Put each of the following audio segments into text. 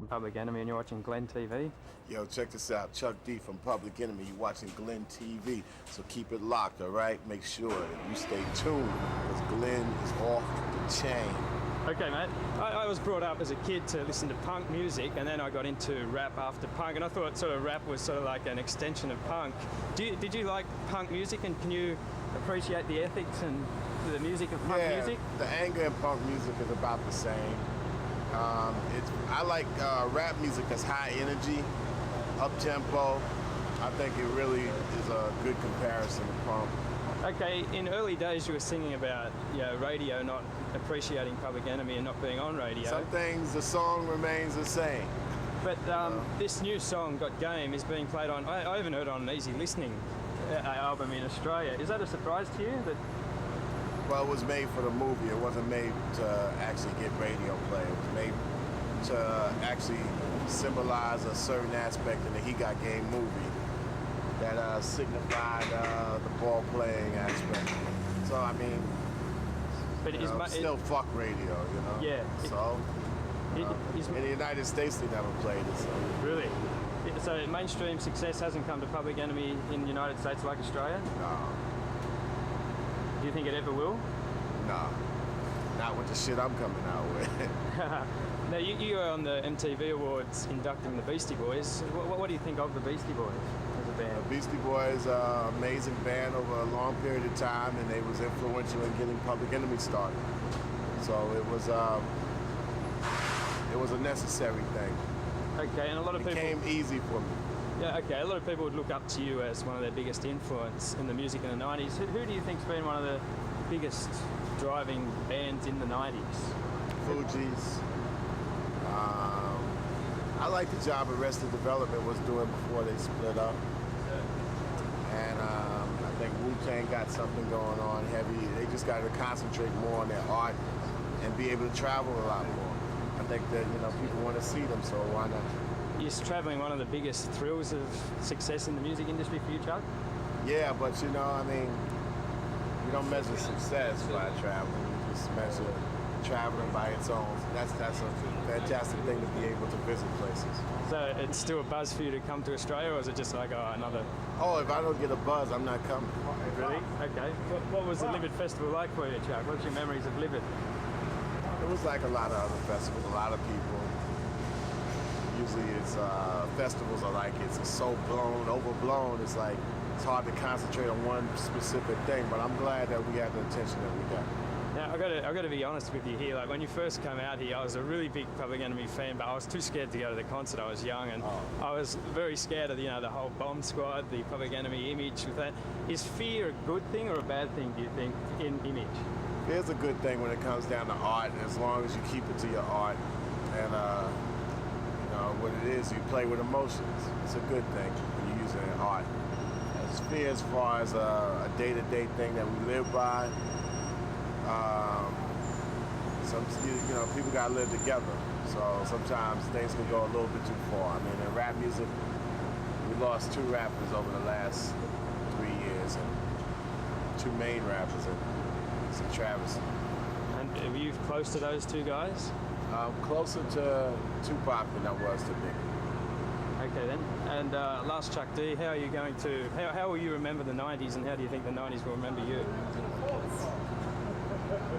Public Enemy and you're watching Glen TV. Yo, check this out. Chuck D from Public Enemy. You're watching Glen TV. So keep it locked, all right? Make sure that you stay tuned because Glen is off the chain. Okay, mate. I was brought up as a kid to listen to punk music, and then I got into rap after punk, and I thought sort of rap was sort of like an extension of punk. Did you like punk music, and can you appreciate the ethics and the music of punk music? The anger in punk music is about the same. I like rap music that's high energy, up tempo. I think it really is a good comparison to punk. Okay, in early days you were singing about radio, not appreciating Public Enemy and not being on radio. Some things, the song remains the same. But this new song, Got Game, is being played on, I even heard on an Easy Listening album in Australia. Is that a surprise to you? Well, it was made for the movie. It wasn't made to actually get radio play. It was made to actually symbolize a certain aspect in the He Got Game movie that signified the ball playing aspect. So I mean, but still fuck radio, you know. Yeah. So in the United States they never played it. So. Really? So mainstream success hasn't come to Public Enemy in the United States like Australia? No. Do you think it ever will? No. Not with the shit I'm coming out with. Now you were on the MTV Awards inducting the Beastie Boys. What do you think of the Beastie Boys as a band? The Beastie Boys are an amazing band over a long period of time, and they was influential in getting Public Enemy started. So it was a necessary thing. Okay, and a lot of people... It came easy for me. Yeah, okay, a lot of people would look up to you as one of their biggest influence in the music in the 90s. Who do you think's been one of the biggest driving bands in the 90s? Fugees. I like the job Arrested Development was doing before they split up. And I think Wu-Tang got something going on heavy. They just got to concentrate more on their art and be able to travel a lot more. I think that, people want to see them, so why not? Is traveling one of the biggest thrills of success in the music industry for you, Chuck? Yeah, but you don't measure success by traveling. You just measure traveling by its own. That's a fantastic thing to be able to visit places. So it's still a buzz for you to come to Australia, or is it just like another? Oh, if I don't get a buzz, I'm not coming. Really? Okay. What was the Livid Festival like for you, Chuck? What's your memories of Livid? It was like a lot of other festivals, a lot of people. Usually festivals are like, it's so overblown, it's like, it's hard to concentrate on one specific thing, but I'm glad that we had the attention that we got. Now, I got to be honest with you here, like when you first came out here, I was a really big Public Enemy fan, but I was too scared to go to the concert. I was young, and I was very scared of, the whole bomb squad, the Public Enemy image with that. Is fear a good thing or a bad thing, do you think, in image? Fear's a good thing when it comes down to art, as long as you keep it to your art, and what it is, you play with emotions. It's a good thing when you use it in art. As far as a day-to-day thing that we live by, people gotta live together. So sometimes things can go a little bit too far. I mean, in rap music, we lost 2 rappers over the last 3 years, and 2 main rappers, and it's a travesty. And were you close to those 2 guys? Closer to Tupac than I was to Biggie. Okay then. And last Chuck D, how are you going to? How will you remember the 90s, and how do you think the 90s will remember you?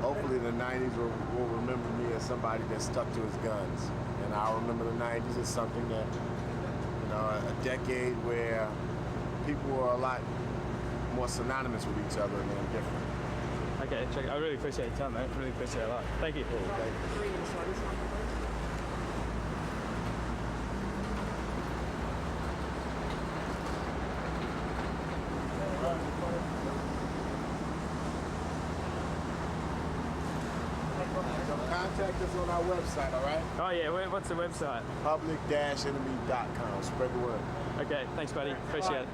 Hopefully the 90s will remember me as somebody that stuck to his guns, and I'll remember the 90s as something that, a decade where people were a lot more synonymous with each other than different. Okay, Chuck, I really appreciate your time, mate. Really appreciate it a lot. Thank you. Cool, thank you. Contact us on our website, all right? Oh yeah, what's the website? Public-enemy.com. Spread the word. Okay, thanks buddy. Appreciate it.